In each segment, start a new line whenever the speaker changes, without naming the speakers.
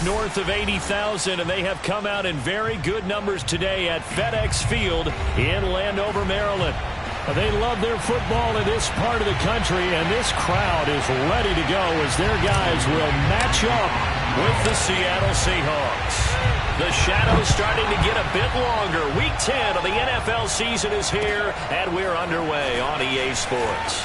north of 80,000, and they have come out in very good numbers today at FedEx Field in Landover, Maryland. They love their football in this part of the country, and this crowd is ready to go as their guys will match up with the Seattle Seahawks. The shadow's starting to get a bit longer. Week 10 of the NFL season is here, and we're underway on EA Sports.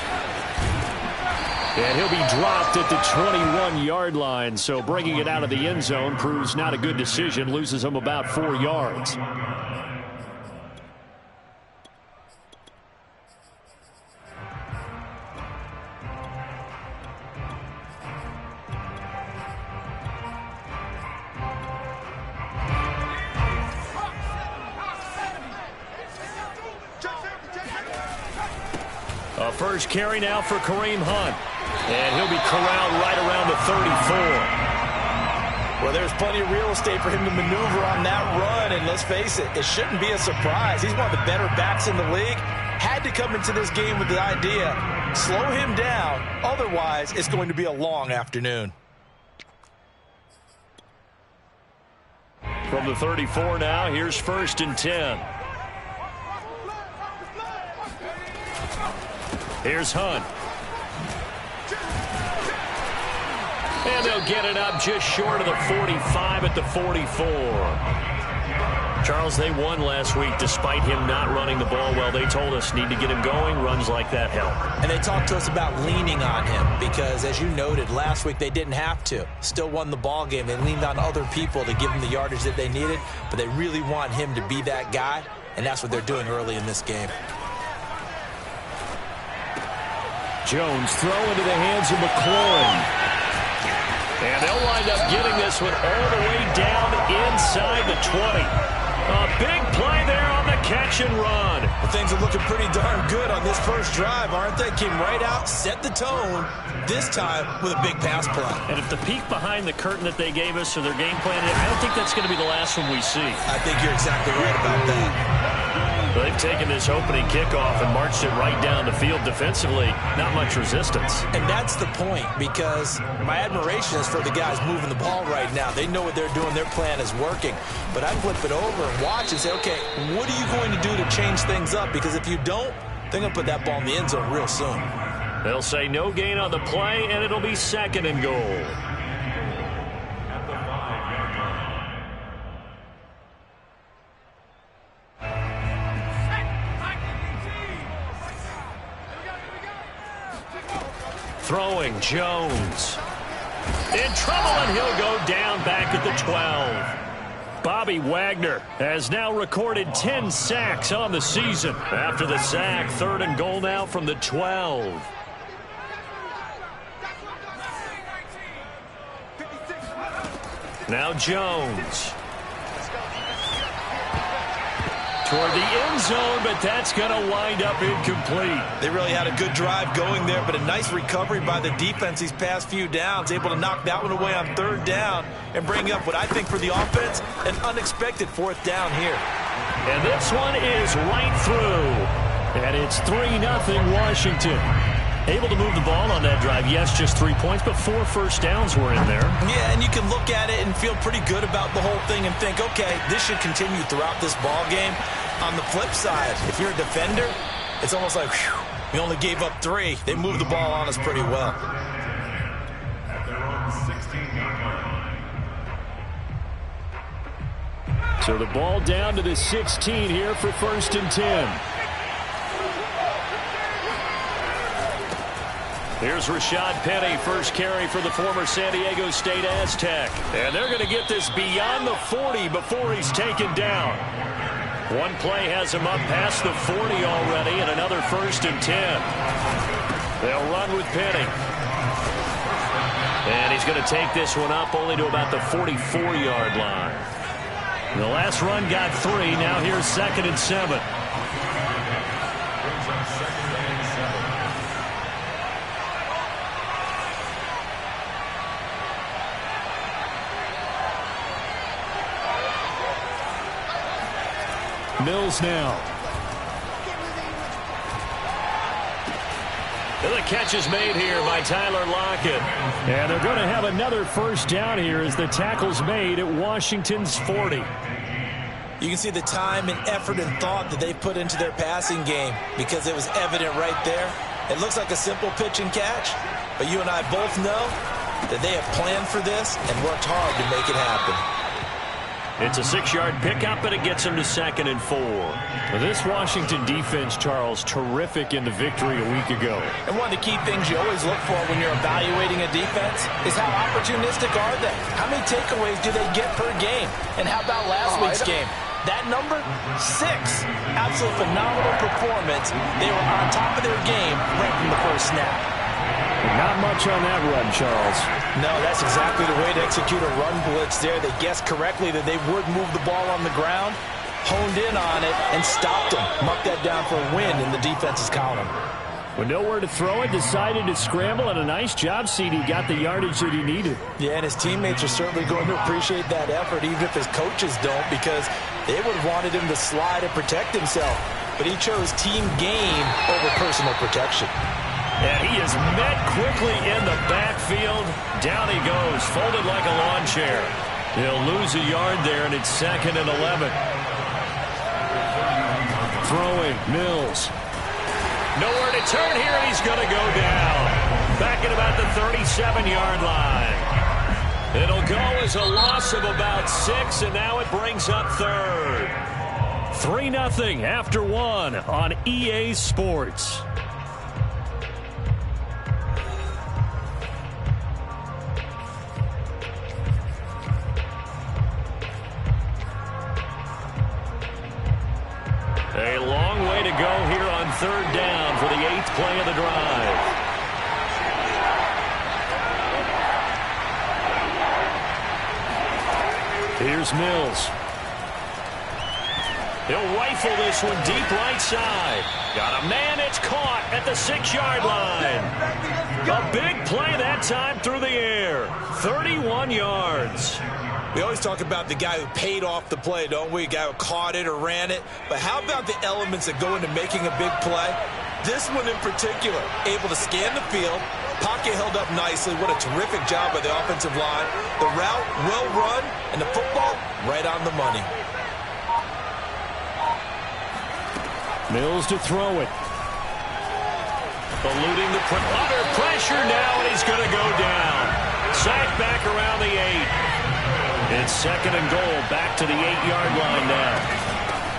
And he'll be dropped at the 21-yard line, so bringing it out of the end zone proves not a good decision, loses him about 4 yards. A first carry now for Kareem Hunt. And he'll be corralled right around the 34.
Well, there's plenty of real estate for him to maneuver on that run. And let's face it, it shouldn't be a surprise. He's one of the better backs in the league. Had to come into this game with the idea, slow him down. Otherwise, it's going to be a long afternoon.
From the 34 now, here's 1st and 10. Here's Hunt. And they'll get it up just short of the 45 at the 44. Charles, they won last week despite him not running the ball well. They told us need to get him going. Runs like that help.
And they talked to us about leaning on him because, as you noted, last week they didn't have to. Still won the ball game. They leaned on other people to give them the yardage that they needed, but they really want him to be that guy, and that's what they're doing early in this game.
Jones throw into the hands of McLaurin. And they'll wind up getting this one all the way down inside the 20. A big play there on the catch and run.
Well, things are looking pretty darn good on this first drive, aren't they? Came right out, set the tone, this time with a big pass play.
And if the peek behind the curtain that they gave us or their game plan, I don't think that's going to be the last one we see.
I think you're exactly right about that.
They've taken this opening kickoff and marched it right down the field defensively. Not much resistance.
And that's the point, because my admiration is for the guys moving the ball right now. They know what they're doing. Their plan is working. But I flip it over and watch and say, okay, what are you going to do to change things up? Because if you don't, they're going to put that ball in the end zone real soon.
They'll say no gain on the play, and it'll be 2nd and goal. Throwing, Jones. In trouble, and he'll go down back at the 12. Bobby Wagner has now recorded 10 sacks on the season. After the sack, 3rd and goal now from the 12. Now Jones. Toward the end zone, but that's going to wind up incomplete.
They really had a good drive going there, but a nice recovery by the defense these past few downs, able to knock that one away on 3rd down and bring up what I think for the offense, an unexpected 4th down here.
And this one is right through. And it's 3-0 Washington. Able to move the ball on that drive. Yes, just 3 points, but 4 first downs were in there.
Yeah, and you can look at it and feel pretty good about the whole thing and think, okay, this should continue throughout this ball game. On the flip side, if you're a defender, it's almost like, whew, we only gave up 3. They moved the ball on us pretty well.
So the ball down to the 16 here for 1st and 10. Here's Rashad Penny, first carry for the former San Diego State Aztec. And they're going to get this beyond the 40 before he's taken down. One play has him up past the 40 already, and another 1st and 10. They'll run with Penny. And he's going to take this one up only to about the 44-yard line. The last run got 3. Now here's 2nd and 7. Mills now. And the catch is made here by Tyler Lockett. And they're going to have another first down here as the tackle's made at Washington's 40.
You can see the time and effort and thought that they put into their passing game because it was evident right there. It looks like a simple pitch and catch, but you and I both know that they have planned for this and worked hard to make it happen.
It's a 6-yard pickup, and it gets them to 2nd and 4. Well, this Washington defense, Charles, terrific in the victory a week ago.
And one of the key things you always look for when you're evaluating a defense is how opportunistic are they? How many takeaways do they get per game? And how about last week's game? That number, 6. Absolutely phenomenal performance. They were on top of their game right from the first snap.
Not much on that run, Charles.
No, that's exactly the way to execute a run blitz there. They guessed correctly that they would move the ball on the ground, honed in on it, and stopped them. Marked that down for a win in the defense's column.
With nowhere to throw it, decided to scramble, and a nice job, CD. Got the yardage that he needed.
Yeah, and his teammates are certainly going to appreciate that effort, even if his coaches don't, because they would have wanted him to slide and protect himself. But he chose team game over personal protection.
And he is met quickly in the backfield. Down he goes, folded like a lawn chair. He'll lose a yard there, and it's 2nd and 11. Throwing, Mills. Nowhere to turn here, and he's going to go down. Back at about the 37-yard line. It'll go as a loss of about 6, and now it brings up 3rd. 3-0 after 1 on EA Sports. A long way to go here on 3rd down for the 8th play of the drive. Here's Mills. He'll rifle this one deep right side. Got a man, it's caught at the 6-yard line. A big play that time through the air. 31 yards.
We always talk about the guy who paid off the play, don't we? A guy who caught it or ran it. But how about the elements that go into making a big play? This one in particular, able to scan the field, pocket held up nicely. What a terrific job by the offensive line. The route, well run, and the football, right on the money.
Mills to throw it. Eluding the under pressure now, and he's going to go down. Sacked back around the 8. It's 2nd and goal, back to the 8-yard line now.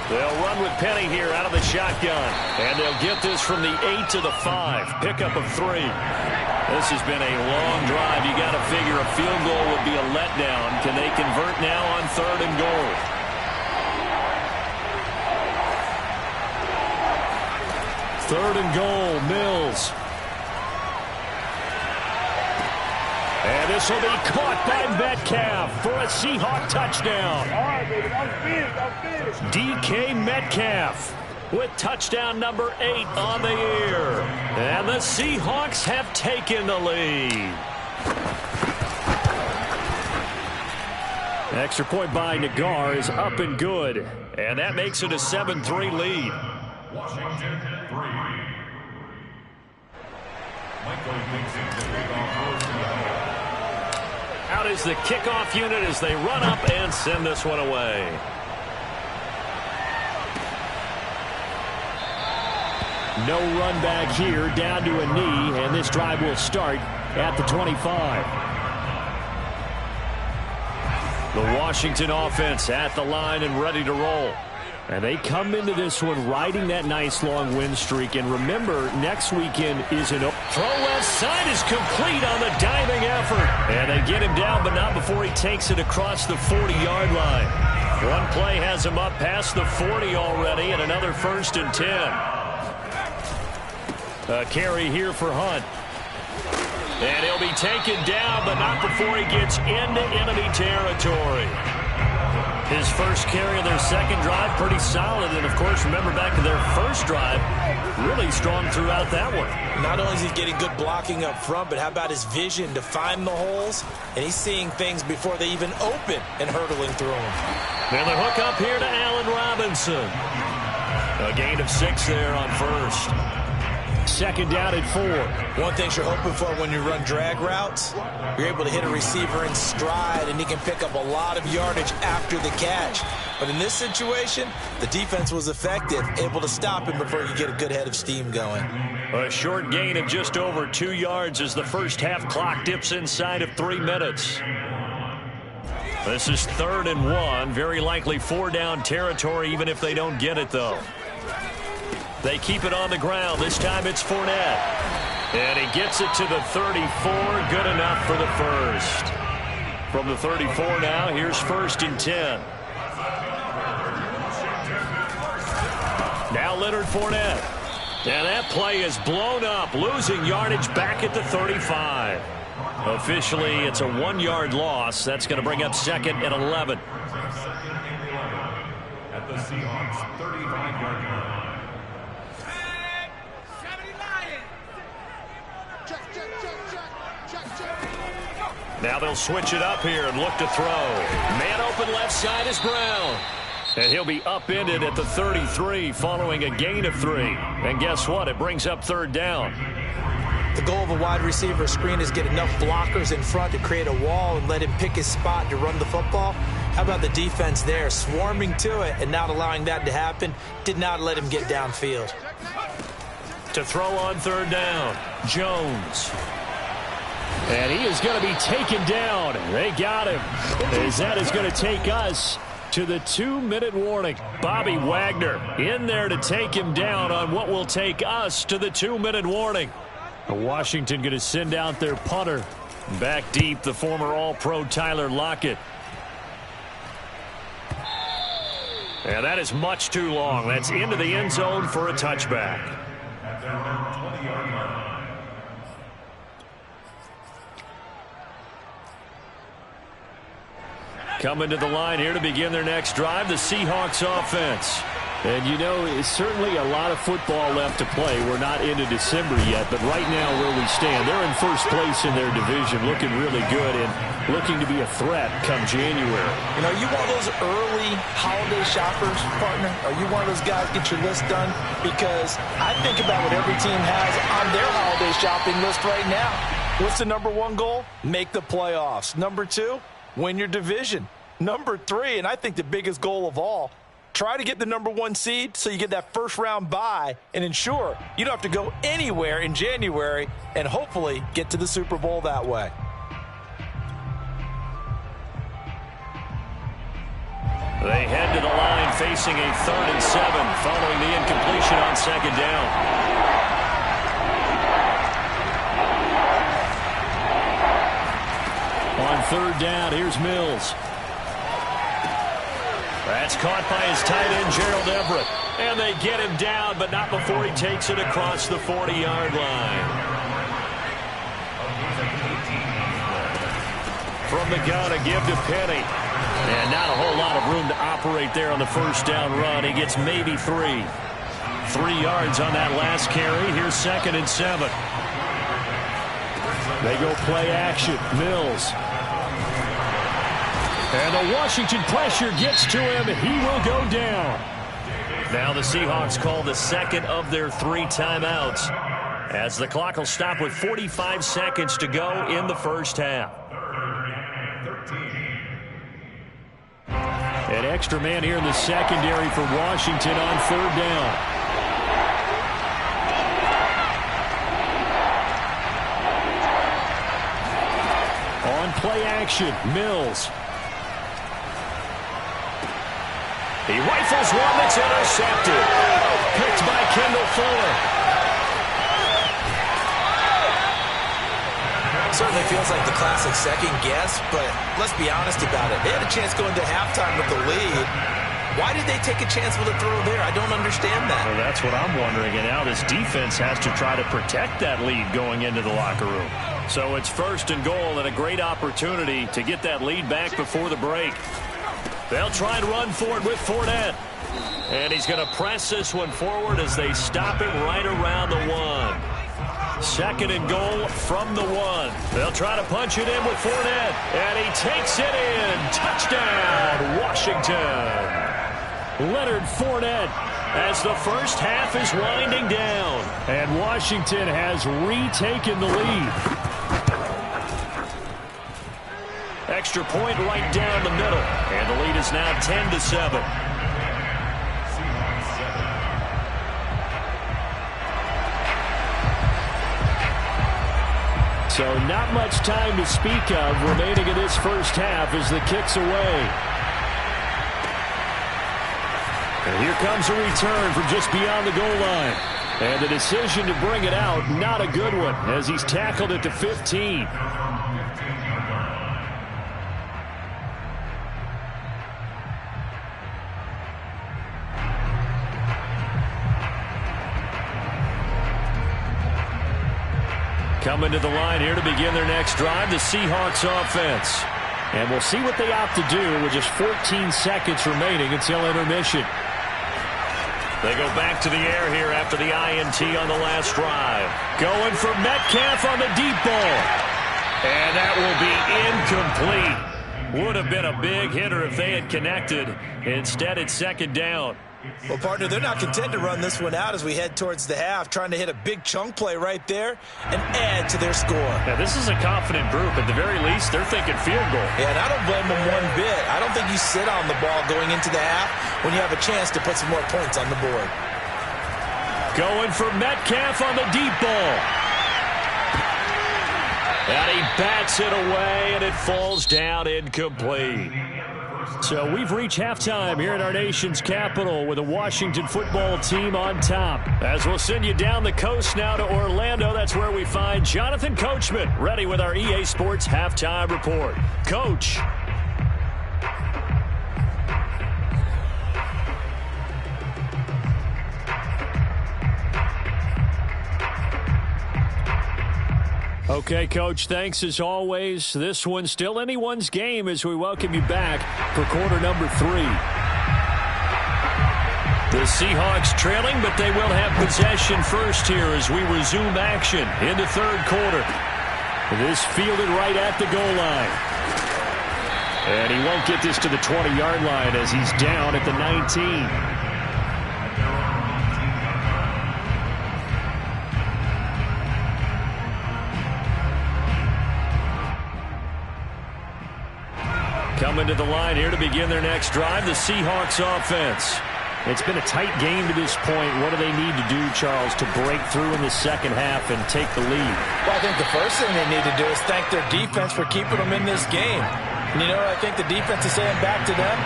They'll run with Penny here out of the shotgun. And they'll get this from the 8 to the 5. Pickup of 3. This has been a long drive. You got to figure a field goal would be a letdown. Can they convert now on 3rd and goal? Third and goal, Mills. And this will be caught by Metcalf for a Seahawk touchdown.
All right, baby, that was big.
DK Metcalf with touchdown number 8 on the year. And the Seahawks have taken the lead. Extra point by Nagar is up and good. And that makes it a 7-3 lead.
Washington 3. Michael Mixon to pick off first down.
Out is the kickoff unit as they run up and send this one away. No run back here, down to a knee, and this drive will start at the 25. The Washington offense at the line and ready to roll. And they come into this one riding that nice long win streak. And remember, next weekend is an throw left side is complete on the diving effort. And they get him down, but not before he takes it across the 40-yard line. One play has him up past the 40 already, and another 1st and 10. A carry here for Hunt. And he'll be taken down, but not before he gets into enemy territory. His first carry of their second drive, pretty solid. And, of course, remember back to their first drive, really strong throughout that one.
Not only is he getting good blocking up front, but how about his vision to find the holes? And he's seeing things before they even open and hurdling through them.
And the hook up here to Allen Robinson. A gain of 6 there on first. second down at 4.
One thing you're hoping for when you run drag routes, you're able to hit a receiver in stride, and he can pick up a lot of yardage after the catch. But in this situation, the defense was effective, able to stop him before he could get a good head of steam going.
A short gain of just over 2 yards as the first half clock dips inside of 3 minutes. This is 3rd and 1. Very likely 4-down territory, even if they don't get it, though. They keep it on the ground. This time it's Fournette. And he gets it to the 34. Good enough for the first. From the 34 now, here's 1st and 10. Now Leonard Fournette. And that play is blown up, losing yardage back at the 35. Officially, it's a 1-yard loss. That's going to bring up 2nd and 11.
At the Seahawks 35-yard line.
Now they'll switch it up here and look to throw. Man open left side is Brown. And he'll be upended at the 33 following a gain of 3. And guess what? It brings up 3rd down.
The goal of a wide receiver screen is get enough blockers in front to create a wall and let him pick his spot to run the football. How about the defense there, swarming to it and not allowing that to happen? Did not let him get downfield.
To throw on 3rd down, Jones. And he is going to be taken down. They got him. As that is going to take us to the 2-minute warning. Bobby Wagner in there to take him down on what will take us to the 2-minute warning. Washington going to send out their punter. Back deep, the former All-Pro Tyler Lockett. And that is much too long. That's into the end zone for a touchback.
At their own 20-yard line.
Coming to the line here to begin their next drive, the Seahawks offense.
And, you know, it's certainly a lot of football left to play. We're not into December yet, but right now where we stand, they're in first place in their division, looking really good and looking to be a threat come January.
You know, you one of those early holiday shoppers, partner? Are you one of those guys get your list done? Because I think about what every team has on their holiday shopping list right now. What's the #1 goal? Make the playoffs. #2, win your division. #3, and I think the biggest goal of all, try to get the #1 seed so you get that first-round bye and ensure you don't have to go anywhere in January and hopefully get to the Super Bowl that way.
They head to the line facing a 3rd and 7 following the incompletion on 2nd down. On 3rd down, here's Mills. That's caught by his tight end, Gerald Everett. And they get him down, but not before he takes it across the 40-yard line. From the gun, a give to Penny. And not a whole lot of room to operate there on the first down run. He gets maybe 3. 3 yards on that last carry. Here's 2nd and 7. They go play action. Mills. And the Washington pressure gets to him. He will go down. Now the Seahawks call the 2nd of their 3 timeouts, as the clock will stop with 45 seconds to go in the first half. An extra man here in the secondary for Washington on 3rd down. On play action, Mills. He rifles one that's intercepted. Picked by Kendall Fuller.
Certainly feels like the classic second guess, but let's be honest about it. They had a chance going to halftime with the lead. Why did they take a chance with a throw there? I don't understand that.
Well, that's what I'm wondering. And now this defense has to try to protect that lead going into the locker room. So it's 1st and goal and a great opportunity to get that lead back before the break. They'll try and run for it with Fournette. And he's going to press this one forward as they stop him right around the 1. 2nd and goal from the 1. They'll try to punch it in with Fournette. And he takes it in. Touchdown, Washington. Leonard Fournette as the first half is winding down.
And Washington has retaken the lead.
Extra point right down the middle. And the lead is now 10-7.
So not much time to speak of remaining in this first half as the kick's away.
And here comes a return from just beyond the goal line.
And the decision to bring it out, not a good one, as he's tackled at the 15.
Coming to the line here to begin their next drive, the Seahawks offense.
And we'll see what they opt to do with just 14 seconds remaining until intermission.
They go back to the air here after the INT on the last drive. Going for Metcalf on the deep ball. And that will be incomplete. Would have been a big hitter if they had connected. Instead, it's second down.
Well, partner, they're not content to run this one out as we head towards the half, trying to hit a big chunk play right there and add to their score.
Now, this is a confident group. At the very least, they're thinking field goal.
Yeah, and I don't blame them one bit. I don't think you sit on the ball going into the half when you have a chance to put some more points on the board.
Going for Metcalf on the deep ball. And he bats it away, and it falls down incomplete.
So we've reached halftime here in our nation's capital with the Washington football team on top.
As we'll send you down the coast now to Orlando, that's where we find Jonathan Coachman ready with our EA Sports halftime report. Coach.
Okay, Coach, thanks as always. This one's still anyone's game as we welcome you back for quarter number 3.
The Seahawks trailing, but they will have possession first here as we resume action in the third quarter.
This fielded right at the goal line. And he won't get this to the 20-yard line as he's down at the 19.
Coming to the line here to begin their next drive, the Seahawks offense.
It's been a tight game to this point. What do they need to do, Charles, to break through in the second half and take the lead?
Well, I think the first thing they need to do is thank their defense for keeping them in this game. And you know what I think the defense is saying back to them?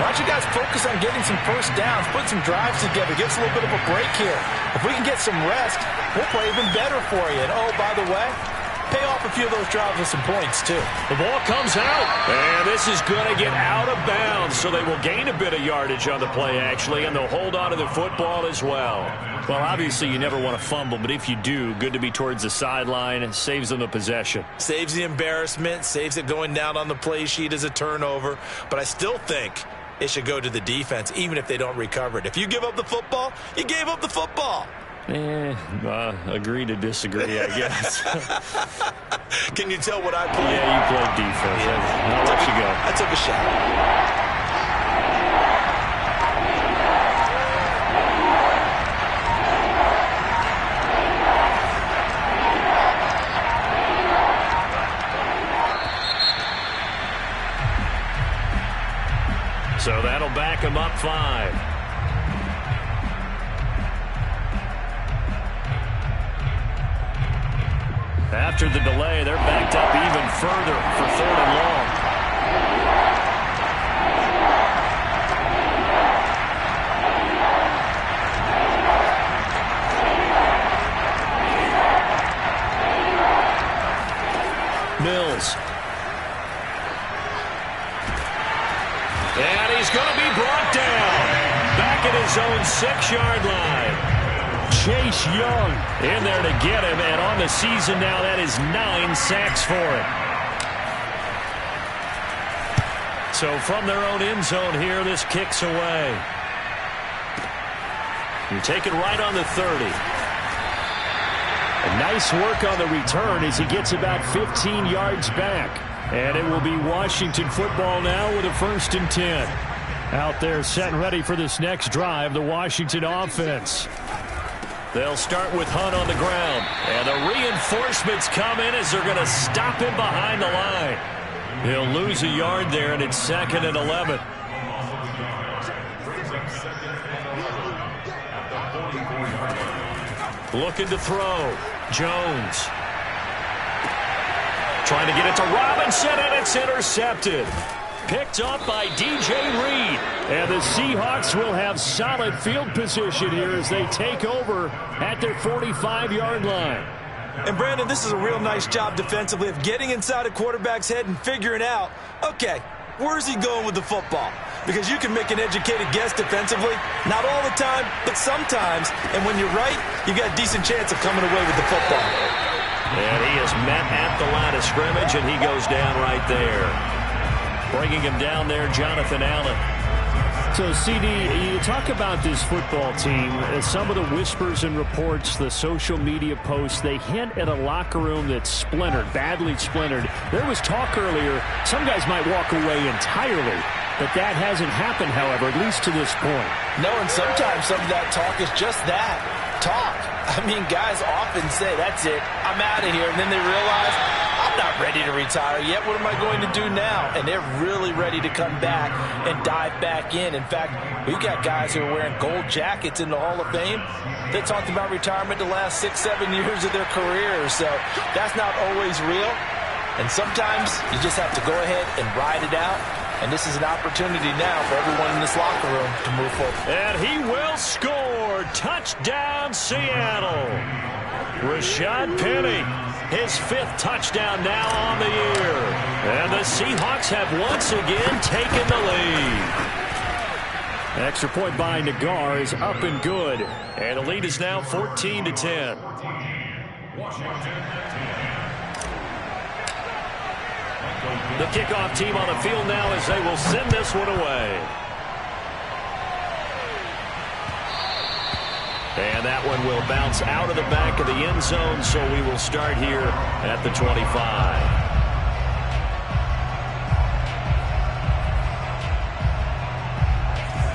Why don't you guys focus on getting some first downs, put some drives together, give us a little bit of a break here. If we can get some rest, we'll play even better for you. And, oh, by the way, pay off a few of those drives with some points, too.
The ball comes out, and this is going to get out of bounds, so they will gain a bit of yardage on the play, actually, and they'll hold on to the football as well. Well, obviously, you never want to fumble, but if you do, good to be towards the sideline. It saves them the possession.
Saves the embarrassment, saves it going down on the play sheet as a turnover, but I still think it should go to the defense, even if they don't recover it. If you give up the football, you gave up the football.
Agree to disagree, I guess.
Can you tell what I played?
Yeah, you played defense. Yeah. I'll let you go.
I took a shot.
So that'll back him up 5. After the delay, they're backed up even further for 3rd and long. Mills. And he's going to be brought down. Back at his own 6-yard line.
Chase Young
in there to get him, and on the season now, that is 9 sacks for him. So from their own end zone here, this kicks away. You take it right on the 30.
A nice work on the return as he gets about 15 yards back. And it will be Washington football now with a 1st and 10.
Out there set and ready for this next drive, the Washington offense. They'll start with Hunt on the ground. And the reinforcements come in as they're going to stop him behind the line. He'll lose a yard there, and it's 2nd and 11. Looking to throw. Jones. Trying to get it to Robinson, and it's intercepted. Picked up by DJ Reed. And the Seahawks will have solid field position here as they take over at their 45-yard line.
And, Brandon, this is a real nice job defensively of getting inside a quarterback's head and figuring out, okay, where's he going with the football? Because you can make an educated guess defensively. Not all the time, but sometimes. And when you're right, you've got a decent chance of coming away with the football.
And he is met at the line of scrimmage, and he goes down right there. Bringing him down there, Jonathan Allen. So, CD, you talk about this football team. Some of the whispers and reports, the social media posts, they hint at a locker room that's splintered, badly splintered. There was talk earlier, some guys might walk away entirely. But that hasn't happened, however, at least to this point.
No, and sometimes some of that talk is just that, talk. I mean, guys often say, that's it, I'm out of here. And then they realize, I'm not ready to retire yet. What am I going to do now? And they're really ready to come back and dive back in. In fact, we've got guys who are wearing gold jackets in the Hall of Fame. They talked about retirement the last 6-7 years of their careers. So that's not always real. And sometimes you just have to go ahead and ride it out. And this is an opportunity now for everyone in this locker room to move forward.
And he will score. Touchdown, Seattle. Rashad Penny, his 5th touchdown now on the year. And the Seahawks have once again taken the lead. Extra point by Nagar is up and good. And the lead is now 14-10. The kickoff team on the field now as they will send this one away. And that one will bounce out of the back of the end zone, so we will start here at the 25.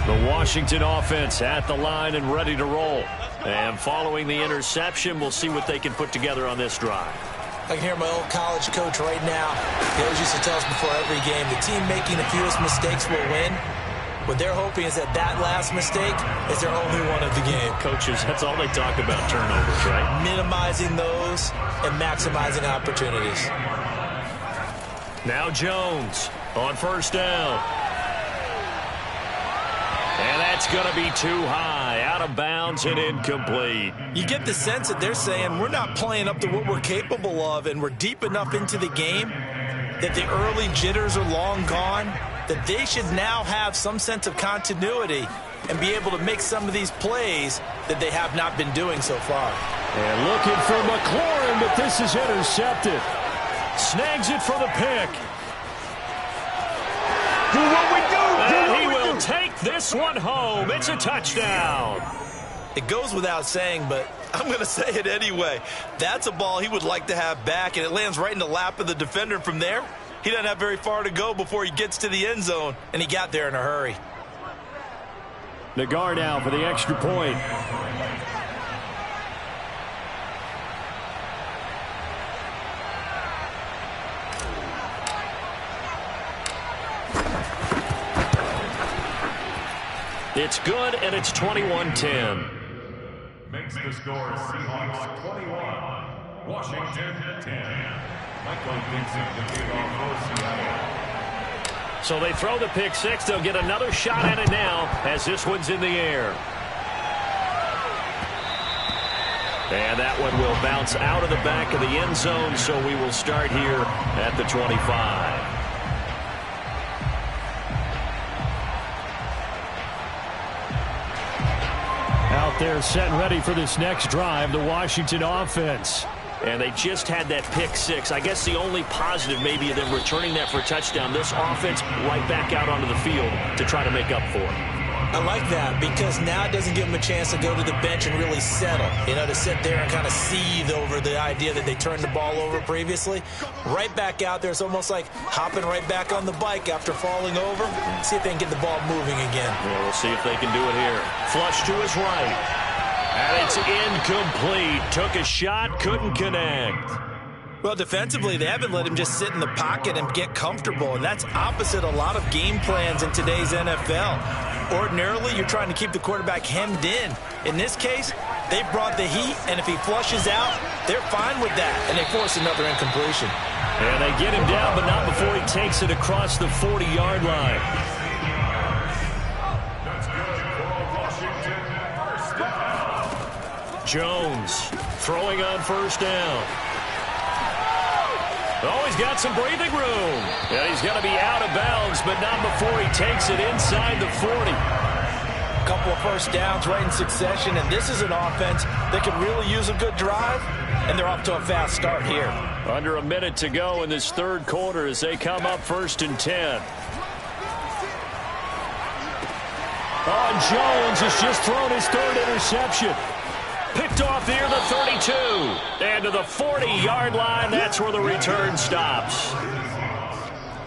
The Washington offense at the line and ready to roll. And following the interception, we'll see what they can put together on this drive.
I can hear my old college coach right now. He always used to tell us before every game, the team making the fewest mistakes will win. What they're hoping is that that last mistake is their only one of the game.
Coaches, that's all they talk about, turnovers, right?
Minimizing those and maximizing opportunities.
Now Jones on 1st down. And that's going to be too high, out of bounds and incomplete.
You get the sense that they're saying we're not playing up to what we're capable of, and we're deep enough into the game that the early jitters are long gone, that they should now have some sense of continuity and be able to make some of these plays that they have not been doing so far.
And looking for McLaurin, but this is intercepted. Snags it for the pick.
Do what we do.
And he will take this one home. It's a touchdown.
It goes without saying, but I'm going to say it anyway. That's a ball he would like to have back, and it lands right in the lap of the defender. From there, he doesn't have very far to go before he gets to the end zone, and he got there in a hurry.
Nagar now for the extra point. It's good, and it's 21-10.
Makes the score Seahawks 21, Washington 10. Michael Dixon to lead off for Seattle.
So they throw the pick six. They'll get another shot at it now as this one's in the air. And that one will bounce out of the back of the end zone, so we will start here at the 25. Out there set and ready for this next drive, the Washington offense. And they just had that pick six. I guess the only positive maybe of them returning that for a touchdown. This offense right back out onto the field to try to make up for it.
I like that because now it doesn't give them a chance to go to the bench and really settle, to sit there and kind of seethe over the idea that they turned the ball over previously. Right back out there. It's almost like hopping right back on the bike after falling over. See if they can get the ball moving again.
Yeah, we'll see if they can do it here. Flush to his right. And it's incomplete. Took a shot, couldn't connect.
Well, defensively, they haven't let him just sit in the pocket and get comfortable, and that's opposite a lot of game plans in today's NFL. Ordinarily, you're trying to keep the quarterback hemmed in. In this case, they brought the heat, and if he flushes out, they're fine with that, and they force another incompletion.
And they get him down, but not before he takes it across the 40-yard line. Jones throwing on first down. Oh, he's got some breathing room. Yeah, he's going to be out of bounds, but not before he takes it inside the 40.
A couple of first downs right in succession, and this is an offense that could really use a good drive, and they're off to a fast start here.
Under a minute to go in this third quarter as they come up 1st and 10. Oh, and Jones has just thrown his third interception. Picked off near the 32. And to the 40-yard line, that's where the return stops.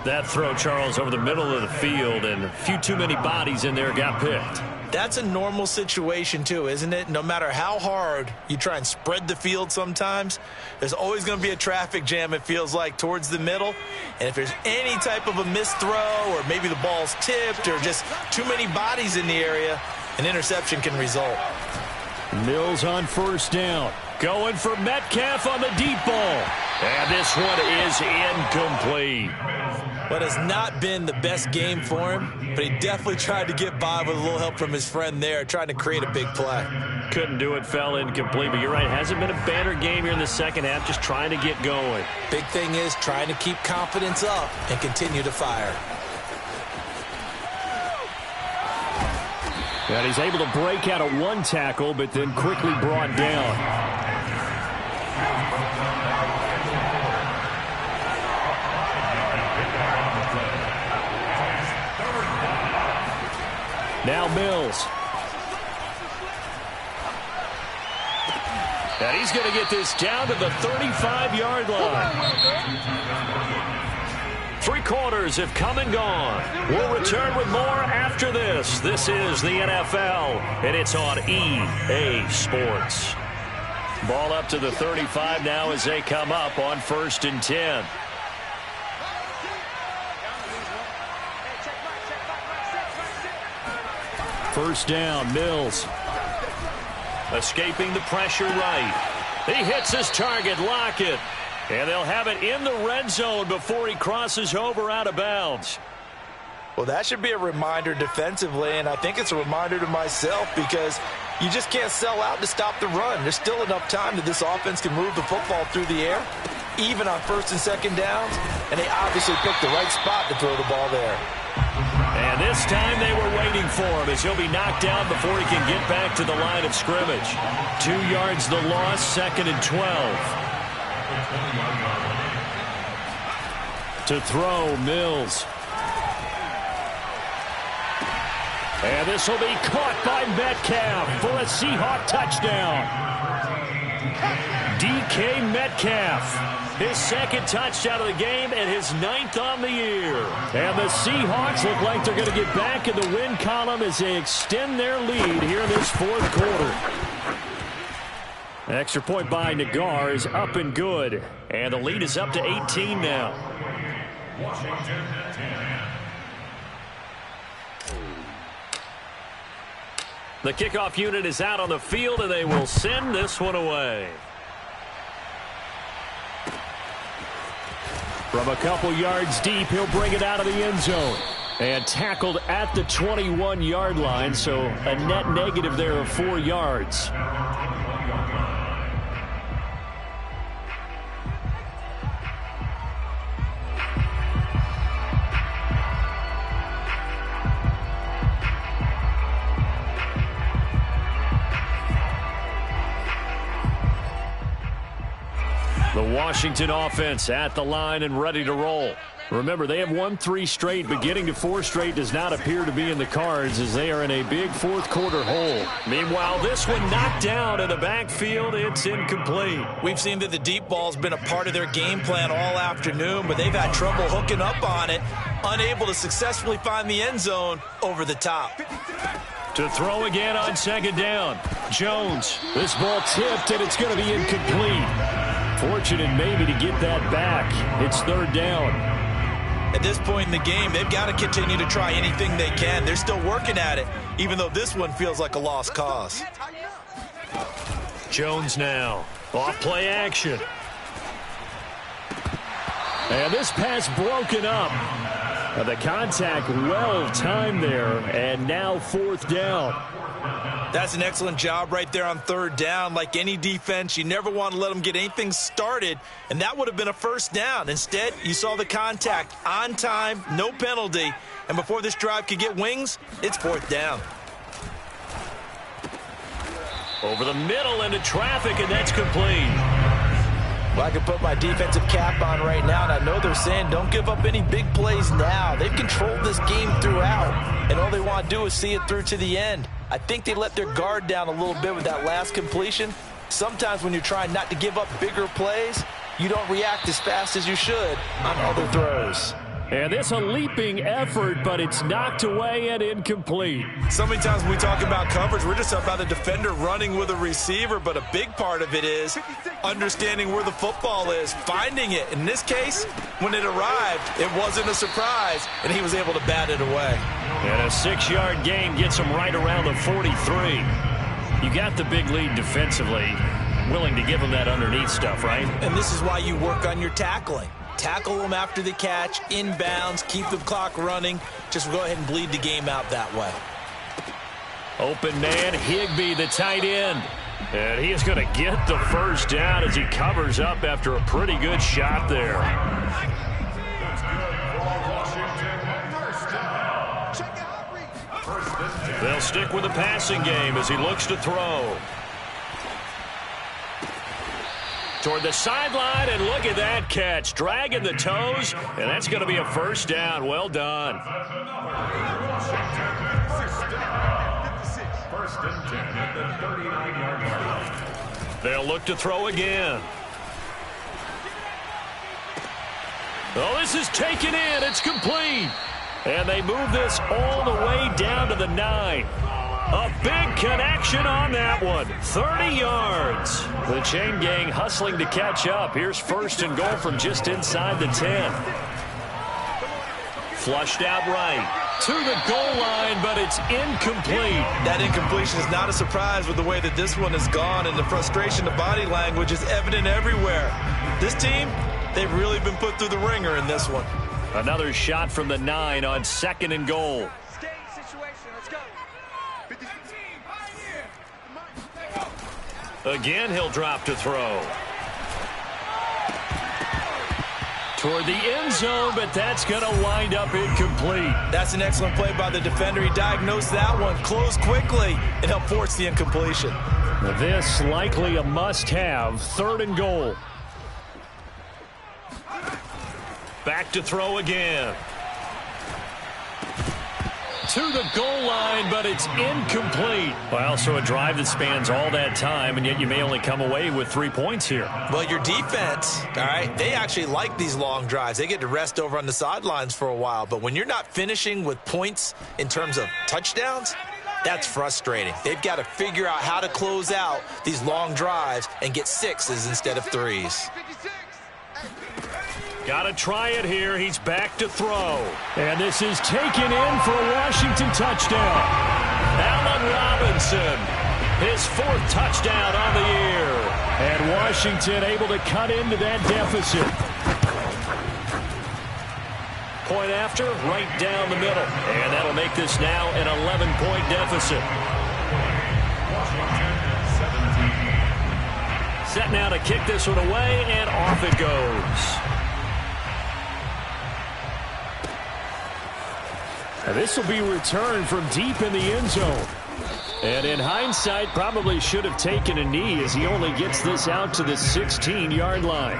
That throw, Charles, over the middle of the field, and a few too many bodies in there got picked.
That's a normal situation, too, isn't it? No matter how hard you try and spread the field sometimes, there's always going to be a traffic jam, it feels like, towards the middle. And if there's any type of a missed throw or maybe the ball's tipped or just too many bodies in the area, an interception can result.
Mills on first down. Going for Metcalf on the deep ball. And this one is incomplete.
But it's not been the best game for him, but he definitely tried to get by with a little help from his friend there, trying to create a big play.
Couldn't do it, fell incomplete. But you're right, hasn't been a banner game here in the second half, just trying to get going.
Big thing is trying to keep confidence up and continue to fire.
And he's able to break out of one tackle, but then quickly brought down. Now Mills. And he's going to get this down to the 35-yard line. 3 quarters have come and gone. We'll return with more after this. This is the NFL, and it's on EA Sports. Ball up to the 35 now as they come up on 1st and 10. First down, Mills. Escaping the pressure right. He hits his target, Lockett. And they'll have it in the red zone before he crosses over out of bounds.
Well, that should be a reminder defensively, and I think it's a reminder to myself because you just can't sell out to stop the run. There's still enough time that this offense can move the football through the air, even on 1st and 2nd downs, and they obviously picked the right spot to throw the ball there.
And this time they were waiting for him as he'll be knocked down before he can get back to the line of scrimmage. 2 yards the loss, 2nd and 12. To throw, Mills. And this will be caught by Metcalf for a Seahawk touchdown. DK Metcalf, his 2nd touchdown of the game and his 9th on the year. And the Seahawks look like they're going to get back in the win column as they extend their lead here in this 4th quarter. Extra point by Nagar is up and good. And the lead is up to 18 now.
Washington 10.
The kickoff unit is out on the field, and they will send this one away. From a couple yards deep, he'll bring it out of the end zone. And tackled at the 21-yard line, so a net negative there of 4 yards. The Washington offense at the line and ready to roll.
Remember, they have won 3 straight, but getting to 4 straight does not appear to be in the cards as they are in a big fourth-quarter hole.
Meanwhile, this one knocked down in the backfield. It's incomplete.
We've seen that the deep ball's been a part of their game plan all afternoon, but they've had trouble hooking up on it, unable to successfully find the end zone over the top.
To throw again on second down. Jones.
This ball tipped, and it's going to be incomplete. Fortunate maybe to get that back. It's third down.
At this point in the game, they've got to continue to try anything they can. They're still working at it, even though this one feels like a lost cause.
Jones now. Off play action.
And this pass broken up. The contact well timed there, and now fourth down.
That's an excellent job right there on third down. Like any defense, you never want to let them get anything started, and that would have been a first down. Instead, you saw the contact on time, no penalty, and before this drive could get wings, it's fourth down.
Over the middle into traffic, and that's complete.
Well, I can put my defensive cap on right now, and I know they're saying don't give up any big plays now. They've controlled this game throughout, and all they want to do is see it through to the end. I think they let their guard down a little bit with that last completion. Sometimes when you're trying not to give up bigger plays, you don't react as fast as you should on other throws.
And this a leaping effort, but it's knocked away and incomplete.
So many times when we talk about coverage, we're just about a defender running with a receiver, but a big part of it is understanding where the football is, finding it. In this case, when it arrived, it wasn't a surprise, and he was able to bat it away.
And a 6-yard gain gets him right around the 43. You got the big lead defensively, willing to give him that underneath stuff, right?
And this is why you work on your tackling. Tackle them after the catch, inbounds, keep the clock running. Just go ahead and bleed the game out that way.
Open man, Higbee, the tight end. And he is going to get the first down as he covers up after a pretty good shot there. They'll stick with the passing game as he looks to throw. Toward the sideline, and look at that catch. Dragging the toes, and that's going to be a first down. Well done.
First and 10 at the 39-yard line.
They'll look to throw again. Oh, this is taken in. It's complete. And they move this all the way down to the 9. A big connection on that one. 30 yards. The chain gang hustling to catch up. Here's first and goal from just inside the 10. Flushed out right. To the goal line, but it's incomplete.
That incompletion is not a surprise with the way that this one has gone, and the frustration, the body language is evident everywhere. This team, they've really been put through the ringer in this one.
Another shot from the 9 on second and goal. Again, he'll drop to throw. Toward the end zone, but that's going to wind up incomplete.
That's an excellent play by the defender. He diagnosed that one, closed quickly, and helped force the incompletion.
This likely a must-have. Third and goal.
Back to throw again. To the goal line, but it's incomplete. Well, so a drive that spans all that time, and yet you may only come away with 3 points here.
Well, your defense, all right, they actually like these long drives. They get to rest over on the sidelines for a while. But when you're not finishing with points in terms of touchdowns, that's frustrating. They've got to figure out how to close out these long drives and get 6s instead of 3s.
Got to try it here. He's back to throw.
And this is taken in for a Washington touchdown.
Allen Robinson, his 4th touchdown on the year.
And Washington able to cut into that deficit.
Point after, right down the middle. And that'll make this now an 11-point deficit. Set now to kick this one away, and off it goes.
And this will be returned from deep in the end zone. And in hindsight, probably should have taken a knee as he only gets this out to the 16-yard line.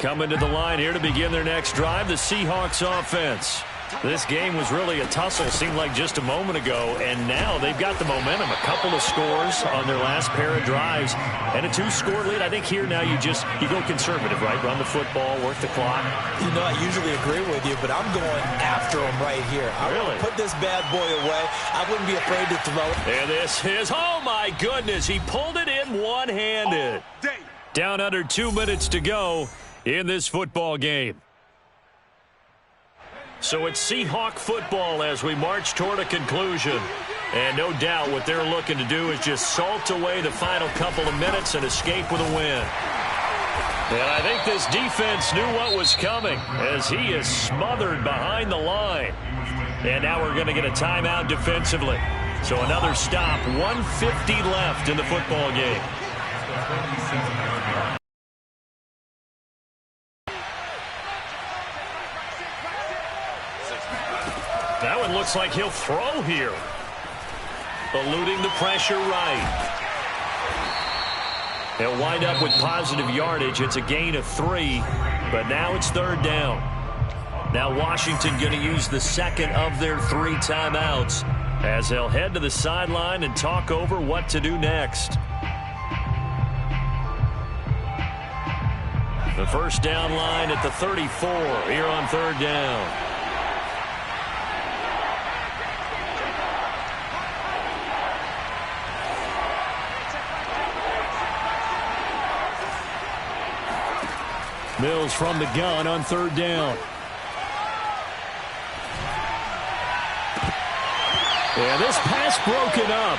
Coming to the line here to begin their next drive, the Seahawks offense. This game was really a tussle, seemed like just a moment ago, and now they've got the momentum. A couple of scores on their last pair of drives, and a 2-score lead. I think here now you go conservative, right? Run the football, work the clock.
You know, I usually agree with you, but I'm going after him right here. I
really
put this bad boy away. I wouldn't be afraid to throw it.
And this is, oh my goodness, he pulled it in one-handed. Down under 2 minutes to go in this football game. So it's Seahawk football as we march toward a conclusion. And no doubt what they're looking to do is just salt away the final couple of minutes and escape with a win. And I think this defense knew what was coming as he is smothered behind the line. And now we're going to get a timeout defensively. So another stop, 1:50 left in the football game. That one looks like he'll throw here. Eluding the pressure right. They'll wind up with positive yardage. It's a gain of 3, but now it's 3rd down. Now Washington going to use the second of their 3 timeouts as they'll head to the sideline and talk over what to do next. The first down line at the 34 here on 3rd down. Mills from the gun on 3rd down. And this pass broken up.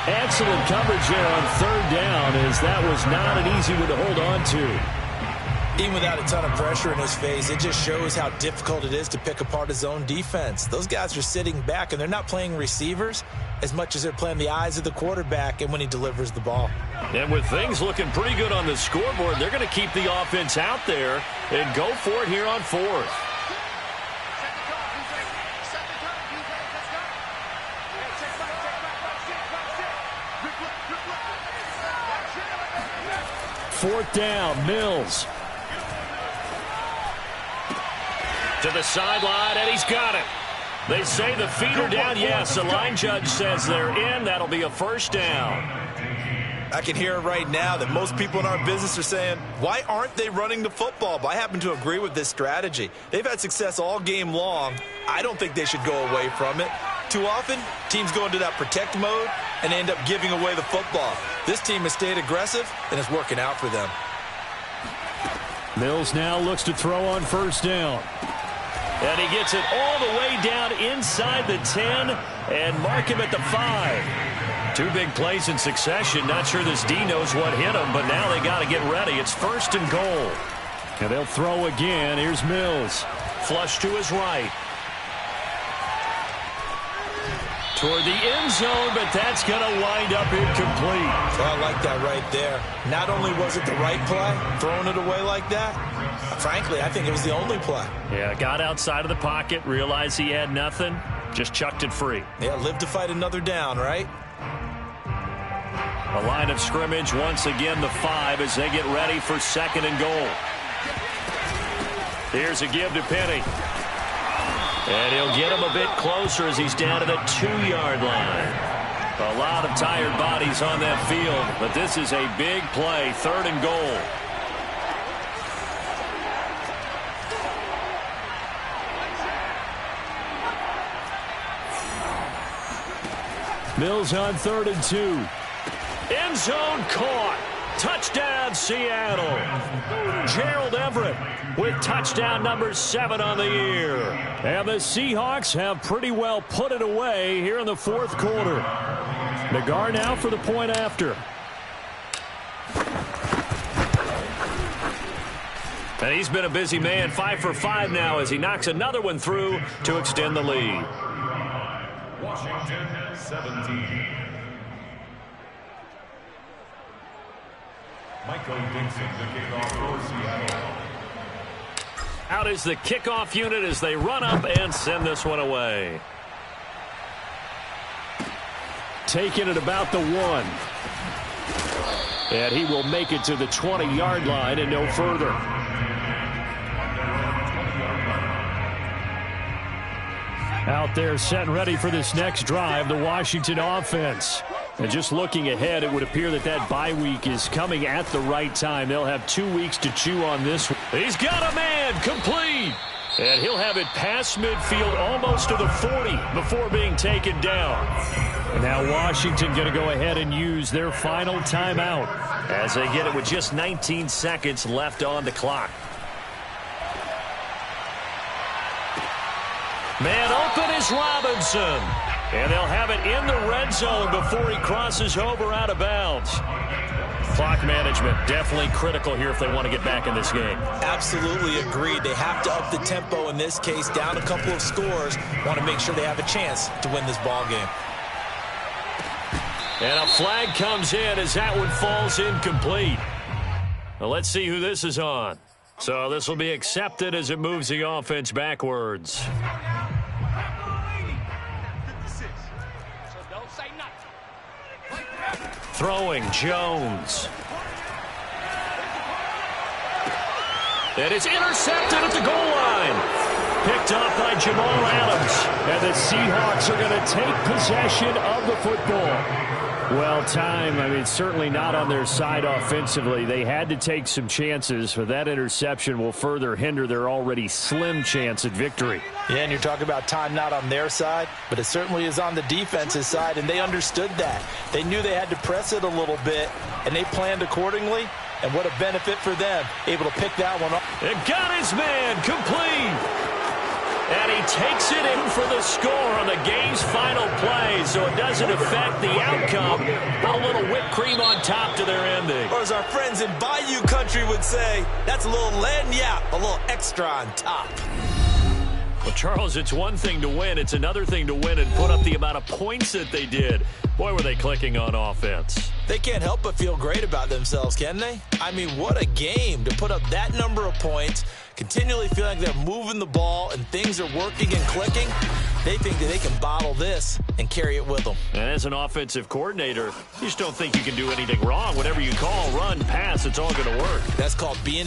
Excellent coverage there on 3rd down as that was not an easy one to hold on to.
Even without a ton of pressure in his face, it just shows how difficult it is to pick apart his own defense. Those guys are sitting back, and they're not playing receivers as much as they're playing the eyes of the quarterback and when he delivers the ball.
And with things looking pretty good on the scoreboard, they're going to keep the offense out there and go for it here on 4th. Fourth down, Mills. To the sideline, and he's got it. They say the feet are down. Yes, the line judge says they're in. That'll be a 1st down.
I can hear it right now that most people in our business are saying, why aren't they running the football? But I happen to agree with this strategy. They've had success all game long. I don't think they should go away from it. Too often, teams go into that protect mode and end up giving away the football. This team has stayed aggressive, and it's working out for them.
Mills now looks to throw on 1st down. And he gets it all the way down inside the 10 and mark him at the 5. 2 big plays in succession. Not sure this D knows what hit him, but now they got to get ready. It's 1st and goal. And they'll throw again. Here's Mills. Flush to his right. Toward the end zone, but that's going to wind up incomplete.
Well, I like that right there. Not only was it the right play, throwing it away like that, frankly, I think it was the only play.
Yeah, got outside of the pocket, realized he had nothing, just chucked it free.
Yeah, live to fight another down, right?
A line of scrimmage, once again the 5 as they get ready for 2nd and goal. Here's a give to Penny. And he'll get him a bit closer as he's down to the 2-yard line. A lot of tired bodies on that field, but this is a big play, 3rd and goal. Mills on 3rd and 2. End zone caught. Touchdown, Seattle. Gerald Everett with touchdown number 7 on the year. And the Seahawks have pretty well put it away here in the 4th quarter. Nagar now for the point after. And he's been a busy man, 5 for 5 now as he knocks another one through to extend the lead.
Washington 17. Michael Dixon, the kickoff for Seattle.
Out is the kickoff unit as they run up and send this one away. Taking it about the 1. And he will make it to the 20-yard line and no further. Out there set and ready for this next drive, the Washington offense. And just looking ahead, it would appear that bye week is coming at the right time. They'll have 2 weeks to chew on this. He's got a man, complete. And he'll have it past midfield almost to the 40 before being taken down. And now Washington going to go ahead and use their final timeout as they get it with just 19 seconds left on the clock. Man open is Robinson. And they'll have it in the red zone before he crosses over out of bounds. Clock management definitely critical here if they want to get back in this game.
Absolutely agreed. They have to up the tempo in this case, down a couple of scores. Want to make sure they have a chance to win this ball game.
And a flag comes in as that one falls incomplete. Well, let's see who this is on. So this will be accepted as it moves the offense backwards. Throwing Jones. It is intercepted at the goal line. Picked up by Jamal Adams. And the Seahawks are going to take possession of the football. Well, certainly not on their side offensively. They had to take some chances, but that interception will further hinder their already slim chance at victory.
Yeah, and you're talking about time not on their side, but it certainly is on the defense's side, and they understood that. They knew they had to press it a little bit, and they planned accordingly, and what a benefit for them, able to pick that one up.
It got his man, complete. And he takes it in for the score on the game's final play, so it doesn't affect the outcome. A little whipped cream on top to their ending.
Or as our friends in Bayou Country would say, that's a little lagniappe, a little extra on top.
Well, Charles, it's one thing to win. It's another thing to win and put up the amount of points that they did. Boy, were they clicking on offense.
They can't help but feel great about themselves, can they? I mean, what a game to put up that number of points, continually feeling like they're moving the ball and things are working and clicking. They think that they can bottle this and carry it with them.
And as an offensive coordinator, you just don't think you can do anything wrong. Whatever you call, run, pass, it's all going to work.
That's called being